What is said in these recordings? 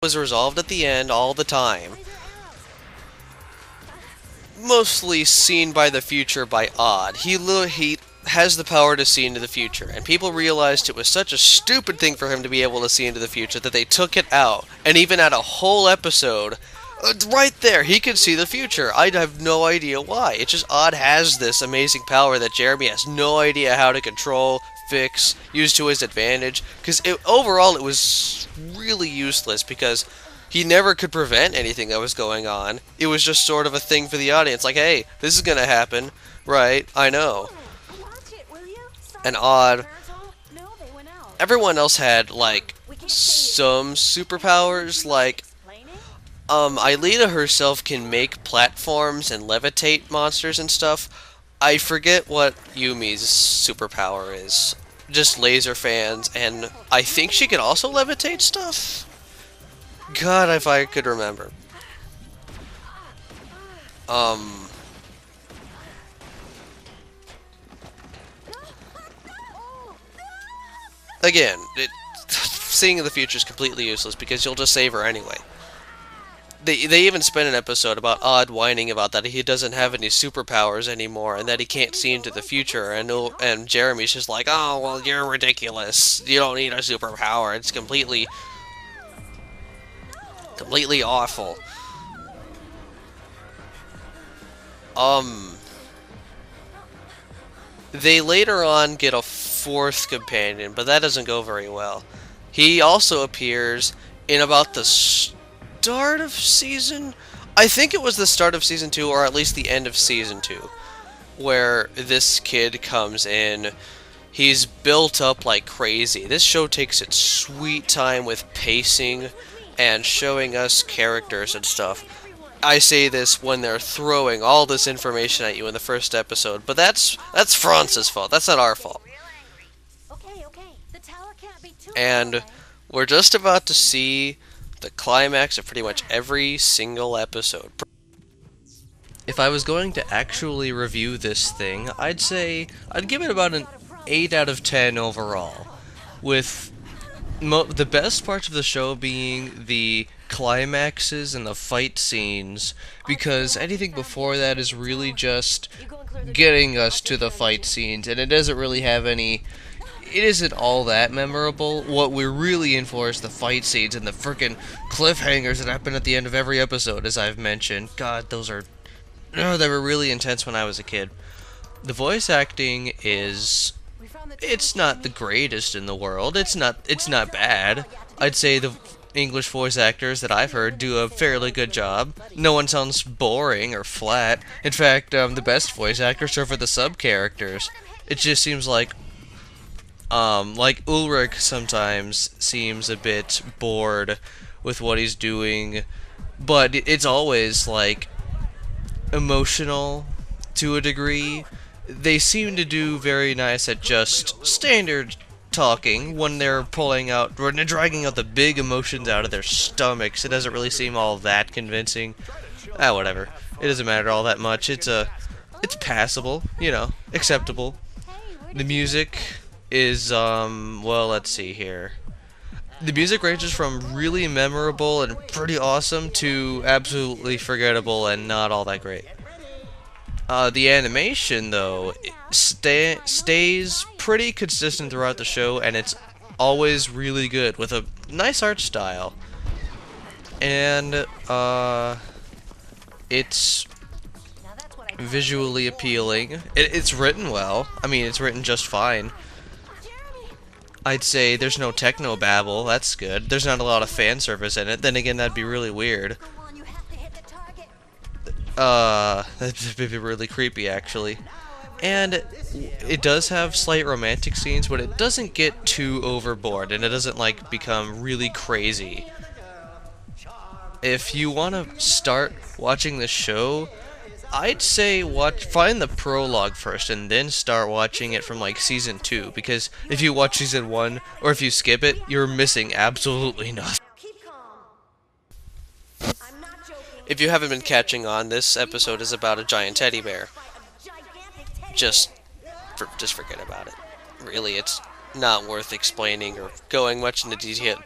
was resolved at the end all the time. Mostly seen by the future by Odd. He has the power to see into the future, and people realized it was such a stupid thing for him to be able to see into the future that they took it out, and even had a whole episode right there. He could see the future. I have no idea why. It's just Odd has this amazing power that Jeremy has no idea how to control, fix, use to his advantage. Because overall, it was really useless because he never could prevent anything that was going on. It was just sort of a thing for the audience, like, hey, this is gonna happen, right? I know. And Odd, everyone else had like some superpowers, like Aelita herself can make platforms and levitate monsters and stuff. I forget what Yumi's superpower is. Just laser fans, and I think she can also levitate stuff? God, if I could remember. Again, seeing in the future is completely useless because you'll just save her anyway. They even spent an episode about Odd whining about that he doesn't have any superpowers anymore and that he can't see into the future, and Jeremy's just like, oh, well, you're ridiculous. You don't need a superpower. It's completely awful. They later on get a fourth companion, but that doesn't go very well. He also appears in about the start of season... I think it was the start of season 2, or at least the end of season 2, where this kid comes in. He's built up like crazy. This show takes its sweet time with pacing and showing us characters and stuff. I say this when they're throwing all this information at you in the first episode, but that's France's fault. That's not our fault. And we're just about to see the climax of pretty much every single episode. If I was going to actually review this thing, I'd say I'd give it about an 8 out of 10 overall, with the best parts of the show being the climaxes and the fight scenes, because anything before that is really just getting us to the fight scenes, and it doesn't really have any... It isn't all that memorable. What we're really in for is the fight scenes and the frickin' cliffhangers that happen at the end of every episode, as I've mentioned. God, those are... Oh, they were really intense when I was a kid. The voice acting is... It's not the greatest in the world. It's not bad. I'd say the English voice actors that I've heard do a fairly good job. No one sounds boring or flat. In fact, the best voice actors are for the sub-characters. It just seems like Ulrich sometimes seems a bit bored with what he's doing, but it's always, like, emotional to a degree. They seem to do very nice at just standard talking when they're when they're dragging out the big emotions out of their stomachs. It doesn't really seem all that convincing. Whatever. It doesn't matter all that much. It's passable, you know, acceptable. The music is, well, let's see here. The music ranges from really memorable and pretty awesome to absolutely forgettable and not all that great. The animation, though, stays pretty consistent throughout the show, and it's always really good, with a nice art style. And, it's visually appealing. It's written well. I mean, it's written just fine. I'd say there's no techno-babble. That's good. There's not a lot of fan service in it. Then again, that'd be really weird. That'd be really creepy, actually. And it does have slight romantic scenes, but it doesn't get too overboard, and it doesn't, like, become really crazy. If you want to start watching the show, I'd say find the prologue first, and then start watching it from, like, Season 2, because if you watch Season 1, or if you skip it, you're missing absolutely nothing. If you haven't been catching on, this episode is about a giant teddy bear. Just forget about it. Really, it's not worth explaining or going much into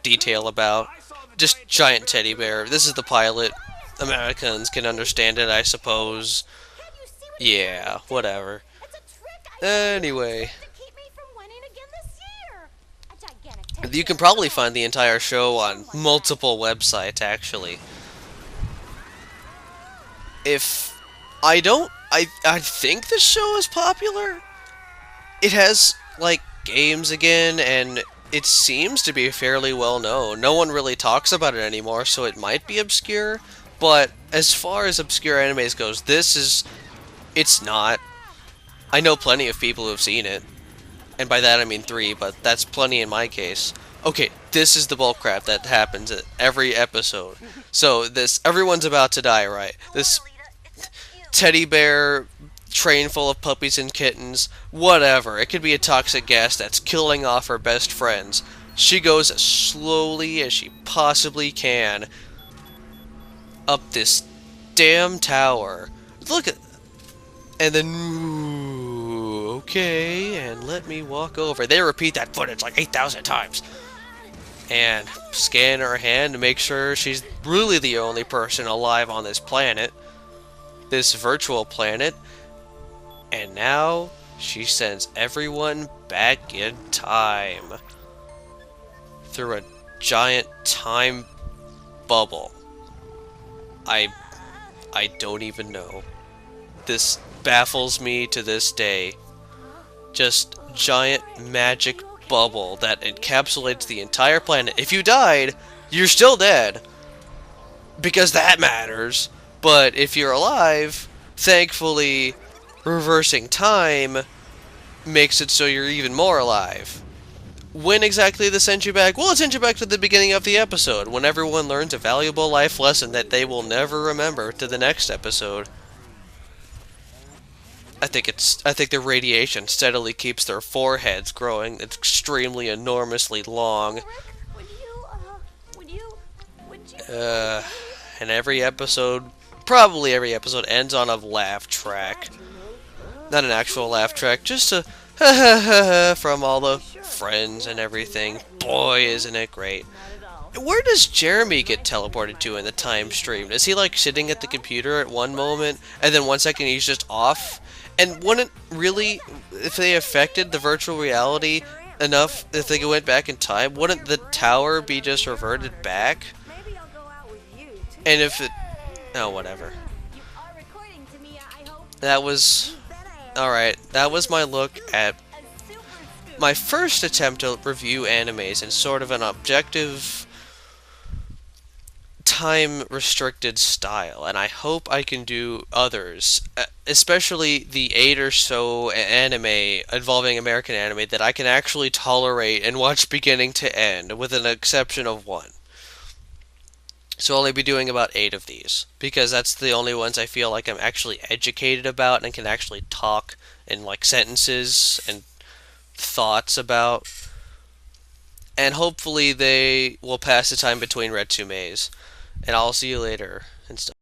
detail about. Just giant teddy bear. This is the pilot. Americans can understand it, I suppose. Yeah, whatever. Anyway, you can probably find the entire show on multiple websites, actually. If I don't, I think the show is popular. It has, like, games again, and it seems to be fairly well known. No one really talks about it anymore, so it might be obscure. But as far as obscure animes goes, it's not. I know plenty of people who have seen it. And by that I mean 3, but that's plenty in my case. Okay, this is the bullcrap that happens at every episode. So everyone's about to die, right? This teddy bear train full of puppies and kittens, whatever. It could be a toxic gas that's killing off her best friends. She goes as slowly as she possibly can up this damn tower. Look at... And then... okay, and let me walk over. They repeat that footage like 8,000 times. And scan her hand to make sure she's really the only person alive on this planet. This virtual planet. And now she sends everyone back in time. Through a giant time bubble. I don't even know. This baffles me to this day. Just giant magic bubble that encapsulates the entire planet. If you died, you're still dead. Because that matters. But if you're alive, thankfully, reversing time makes it so you're even more alive. When exactly this sends you back? Well, it sends you back to the beginning of the episode, when everyone learns a valuable life lesson that they will never remember to the next episode. I think the radiation steadily keeps their foreheads growing extremely enormously long. And every episode, probably every episode, ends on a laugh track. Not an actual laugh track, just a ha ha ha from all the friends and everything. Boy, isn't it great. Where does Jeremy get teleported to in the time stream? Is he like sitting at the computer at one moment, and then 1 second he's just off? And wouldn't really, if they affected the virtual reality enough, if they went back in time, wouldn't the tower be just reverted back? And if it... oh, whatever. That was... alright, that was my look at my first attempt to review animes in sort of an objective, time-restricted style, and I hope I can do others, especially the 8 or so anime involving American anime that I can actually tolerate and watch beginning to end, with an exception of 1. So I'll only be doing about 8 of these, because that's the only ones I feel like I'm actually educated about and can actually talk in like sentences and thoughts about. And hopefully they will pass the time between resumes. And I'll see you later and stuff.